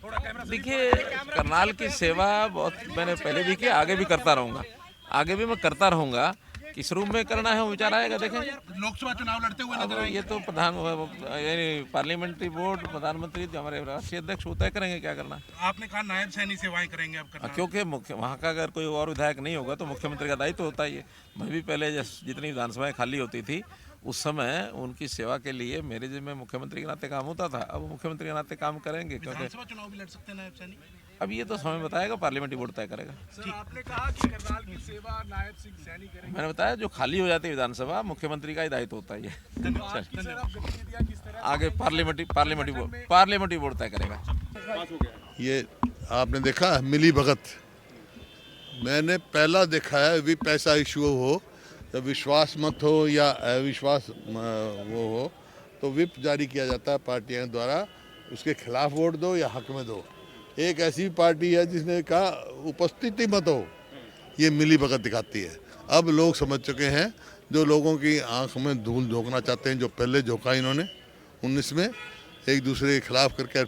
देखिए, करनाल की सेवा बहुत मैंने पहले भी की, आगे भी करता रहूँगा। आगे भी मैं करता रहूँगा। किस रूप में करना है वो विचार आएगा, देखेंगे। लोकसभा चुनाव लड़ते हुए अब नजर आएंगे। ये तो यानी पार्लियामेंट्री बोर्ड, प्रधानमंत्री जो हमारे राष्ट्रीय अध्यक्ष वो तय करेंगे क्या करना है। आपने कहा नायब सैनी सेवाएं करेंगे अब करनाल। क्योंकि मुख्य वहाँ का अगर कोई और विधायक नहीं होगा तो मुख्यमंत्री का दायित्व होता ही है। मैं भी पहले जितनी विधानसभाएं खाली होती थी उस समय उनकी सेवा के लिए मेरे जिम्मे मुख्यमंत्री के नाते काम होता था। अब वो मुख्यमंत्री के नाते काम करेंगे, क्योंकि विधानसभा चुनाव भी लड़ सकते हैं नायब सैनी। अब ये तो समय बताएगा, पार्लियामेंट्री बोर्ड तय करेगा। सर, आपने कहा कि करनाल की सेवा नायब सिंह सैनी करेंगे। मैंने बताया जो खाली हो जाती है विधानसभा, मुख्यमंत्री का ही दायित्व होता है। तो आज की सर आप गतिविधियां किस तरह आगे पार्लियामेंट्री बोर्ड तय करेगा। ये आपने देखा मिली भगत, मैंने पहला देखा है। भी पैसा इशू हो तो विश्वास मत हो या अविश्वास वो हो तो विप जारी किया जाता है पार्टियों द्वारा, उसके खिलाफ वोट दो या हक में दो। एक ऐसी पार्टी है जिसने कहा उपस्थिति मत हो, ये मिली भगत दिखाती है। अब लोग समझ चुके हैं, जो लोगों की आंख में धूल झोंकना चाहते हैं, जो पहले झोंका इन्होंने 19 में एक दूसरे के खिलाफ करके अब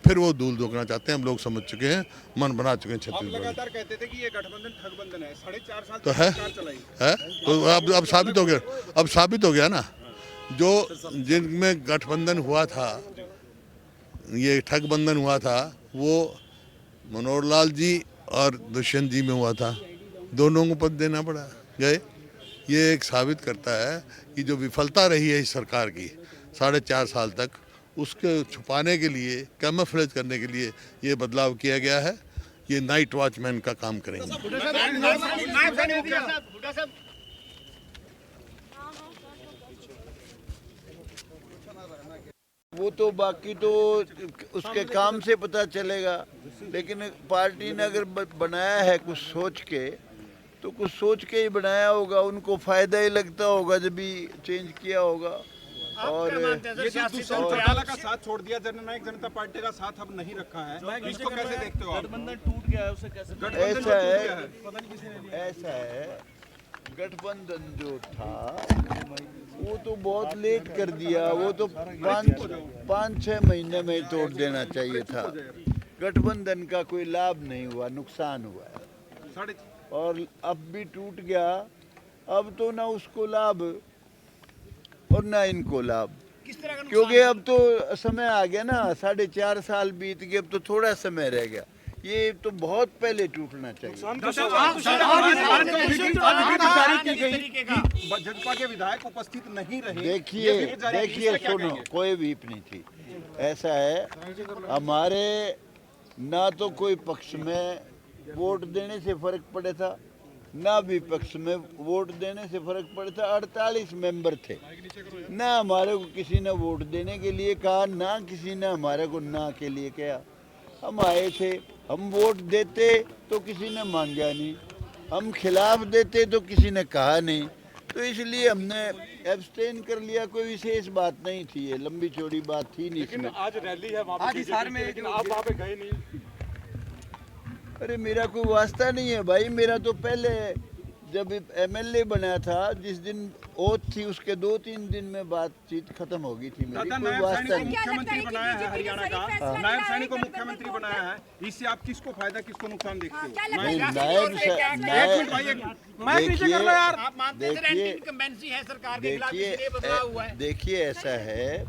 फिर वो धूल झोंकना चाहते हैं। हम लोग समझ चुके हैं, मन बना चुके हैं आप छत्तीसगढ़। लगातार कहते थे कि ये गठबंधन ठगबंधन है, 4.5 साल तो तक है सरकार चलाई। है तो अब साबित हो गया, अब साबित हो गया ना। जो जिनमें गठबंधन हुआ था, ये ठगबंधन हुआ था, वो मनोहर लाल जी और दुष्यंत जी में हुआ था। दोनों को पद देना पड़ा गए। ये एक साबित करता है कि जो विफलता रही है इस सरकार की 4.5 साल तक, उसके छुपाने के लिए, कैमोफ्लेज करने के लिए ये बदलाव किया गया है। ये नाइट वॉचमैन का काम करेंगे। वो तो बाकी तो उसके काम से पता चलेगा, लेकिन पार्टी ने अगर बनाया है कुछ सोच के, तो कुछ सोच के ही बनाया होगा। उनको फायदा ही लगता होगा जब भी चेंज किया होगा। और ये जो दुष्यंत चौटाला का साथ छोड़ दिया, जननायक जनता पार्टी का साथ अब नहीं रखा है, इसको कैसे देखते हो आप? गठबंधन टूट गया है, उसे कैसे ऐसा है गठबंधन जो था वो तो बहुत लेट कर दिया। वो तो 5-6 महीने में तोड़ देना चाहिए था। गठबंधन का कोई लाभ नहीं हुआ, नुकसान हुआ है। और अब भी टूट गया। अब तो ना उसको लाभ और ना इनको लाभ, क्योंकि अब तो समय आ गया ना। 4.5 साल बीत गए, अब तो थोड़ा समय रह गया। ये तो बहुत पहले टूटना चाहिए। भाजपा के विधायक उपस्थित नहीं रहे। देखिए सुनो, कोई व्हीप नहीं थी। ऐसा है, हमारे ना तो कोई पक्ष में वोट देने से फर्क पड़े था, ना विपक्ष में वोट देने से फर्क पड़ा था। 48 मेंबर थे, ना हमारे को किसी ने वोट देने के लिए कहा, ना किसी ने हमारे को ना के लिए कहा। हम आए थे, हम वोट देते तो किसी ने मांगा नहीं, हम खिलाफ देते तो किसी ने कहा नहीं। तो इसलिए हमने एब्सटेन कर लिया। कोई विशेष बात नहीं थी, ये लंबी चौड़ी बात थी नहीं इसमें। आज रैली है वहाँ पे, लेकिन आप वहाँ पे गए नहीं। अरे मेरा कोई वास्ता नहीं है भाई। मेरा तो पहले जब एमएलए बना था, जिस दिन ओथ थी उसके 2-3 दिन में बातचीत खत्म हो गई थी। मेरी कोई वास्ता नहीं। मुख्यमंत्री बनाया है हरियाणा का, नायब सैनी को मुख्यमंत्री बनाया है, इससे आप किसको फायदा किसको नुकसान देखते हो? नहीं, देखिए ऐसा है,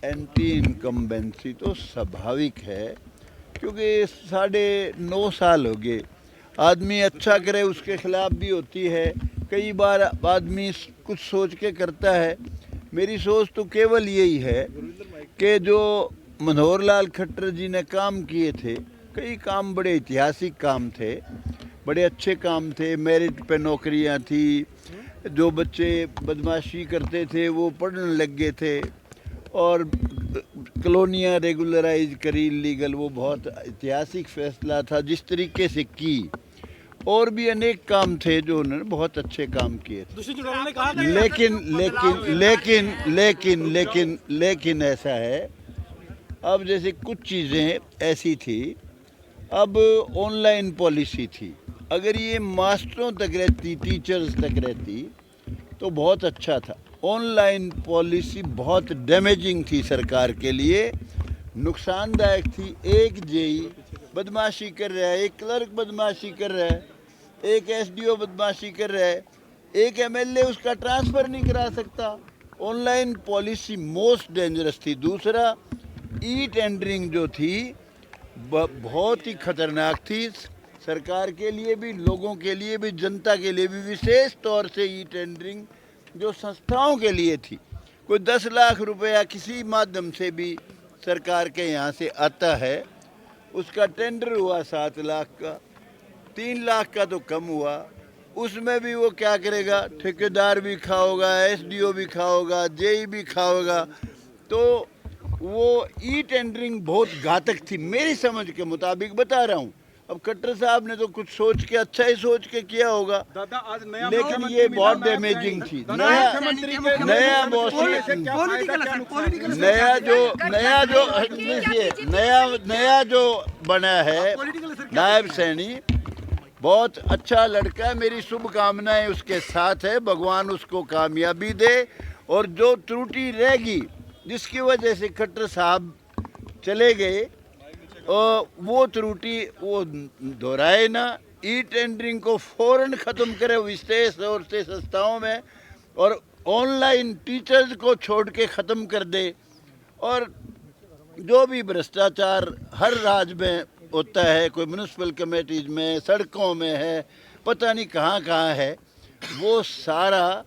एंटी इनकम्बेंसी तो स्वाभाविक है, क्योंकि 9.5 साल हो गए। आदमी अच्छा करे उसके खिलाफ भी होती है। कई बार आदमी कुछ सोच के करता है। मेरी सोच तो केवल यही है कि जो मनोहर लाल खट्टर जी ने काम किए थे, कई काम बड़े ऐतिहासिक काम थे, बड़े अच्छे काम थे। मेरिट पे नौकरियां थी, जो बच्चे बदमाशी करते थे वो पढ़ने लग गए थे, और कॉलोनियाँ रेगुलराइज करी लीगल। वो बहुत ऐतिहासिक फैसला था जिस तरीके से की। और भी अनेक काम थे जो उन्होंने बहुत अच्छे काम किए थे। लेकिन ऐसा है, अब जैसे कुछ चीज़ें ऐसी थी, अब ऑनलाइन पॉलिसी थी। अगर ये मास्टरों तक रहती, टीचर्स तक रहती तो बहुत अच्छा था। ऑनलाइन पॉलिसी बहुत डैमेजिंग थी सरकार के लिए। नुकसानदायक थी। एक जेई बदमाशी कर रहा है, एक क्लर्क बदमाशी कर रहा है, एक एसडीओ बदमाशी कर रहा है, एक एमएलए उसका ट्रांसफ़र नहीं करा सकता। ऑनलाइन पॉलिसी मोस्ट डेंजरस थी। दूसरा, ई टेंडरिंग जो थी बहुत ही खतरनाक थी, सरकार के लिए भी, लोगों के लिए भी, जनता के लिए भी। विशेष तौर से ई टेंडरिंग जो संस्थाओं के लिए थी। कोई 10 लाख रुपया किसी माध्यम से भी सरकार के यहाँ से आता है, उसका टेंडर हुआ 7 लाख का, 3 लाख का तो कम हुआ, उसमें भी वो क्या करेगा, ठेकेदार भी खाओगा, एसडीओ भी खाओगा, जेई भी खाओगा। तो वो ई टेंडरिंग बहुत घातक थी मेरी समझ के मुताबिक बता रहा हूँ। अब खट्टर साहब ने तो कुछ सोच के, अच्छा ही सोच के किया होगा, दादा आज नया लेकिन ये बहुत डैमेजिंग थी। नया बॉस, नया जो बना है नायब सैनी, बहुत अच्छा लड़का है, मेरी शुभकामनाएं उसके साथ है, भगवान उसको कामयाबी दे। और जो त्रुटि रहेगी जिसकी वजह से खट्टर साहब चले गए, वो त्रुटि वो दोहराए ना। ई टेंडरिंग को फौरन ख़त्म करे विशेष तौर से संस्थाओं में, और ऑनलाइन टीचर्स को छोड़ के ख़त्म कर दे। और जो भी भ्रष्टाचार हर राज्य में होता है, कोई म्यूनसिपल कमेटीज में, सड़कों में है, पता नहीं कहाँ कहाँ है, वो सारा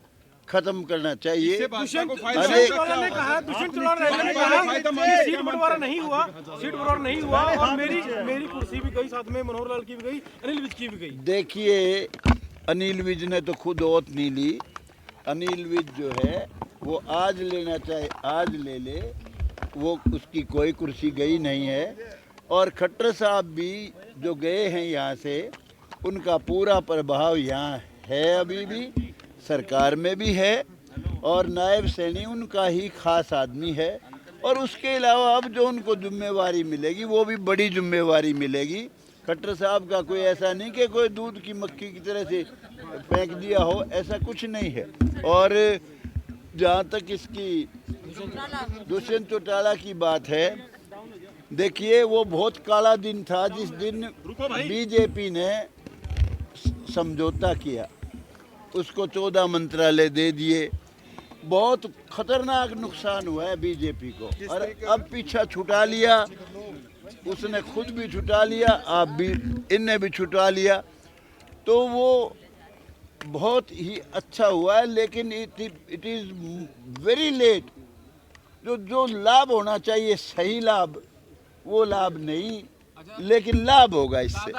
खत्म करना चाहिए। सीट बंटवारा नहीं हुआ और मेरी कुर्सी भी गई, साथ में मनोहर लाल की भी गई, अनिल विज की भी गई। देखिए, अनिल विज ने तो खुद ओथ नहीं ली। अनिल विज जो है वो आज लेना चाहे आज ले ले, वो उसकी कोई कुर्सी गई नहीं है। और खट्टर साहब भी जो गए हैं यहाँ से, उनका पूरा प्रभाव यहाँ है, अभी भी सरकार में भी है, और नायब सैनी उनका ही खास आदमी है। और उसके अलावा अब जो उनको जिम्मेवारी मिलेगी वो भी बड़ी जिम्मेवारी मिलेगी। खट्टर साहब का कोई ऐसा नहीं कि कोई दूध की मक्खी की तरह से फेंक दिया हो, ऐसा कुछ नहीं है। और जहाँ तक इसकी दुष्यंत चौटाला की बात है, देखिए वो बहुत काला दिन था जिस दिन बीजेपी ने समझौता किया, उसको 14 मंत्रालय दे दिए। बहुत खतरनाक नुकसान हुआ है बीजेपी को। और अब पीछा छुटा लिया, उसने खुद भी छुटा लिया, आप भी, इनने भी छुटा लिया, तो वो बहुत ही अच्छा हुआ है। लेकिन इट इज़ वेरी लेट। जो लाभ होना चाहिए, सही लाभ, वो लाभ नहीं, लेकिन लाभ होगा इससे।